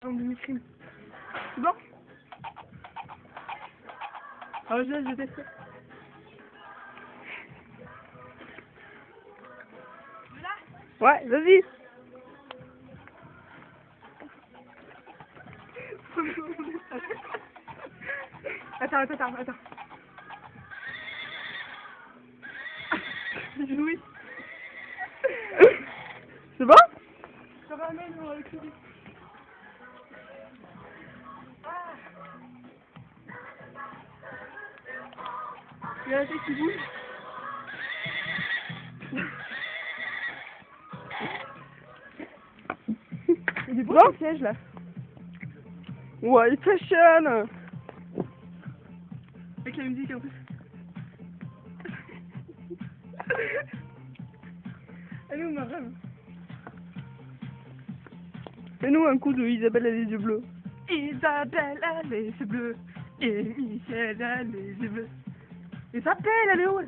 En demi-crime. C'est bon? Ah, je laisse, je teste. Ouais, vas-y. Attends. Oui. C'est bon? Je te ramène dans le coulis. Il y a la tête qui bouge. Il est beau le siège là. Ouais, il fashion. Avec la musique en plus. Elle est où ma femme? Fais-nous un coup de Isabelle a les yeux bleus. Isabelle a les yeux bleus. Et Michel a les yeux bleus. Et ça pèle, elle est où?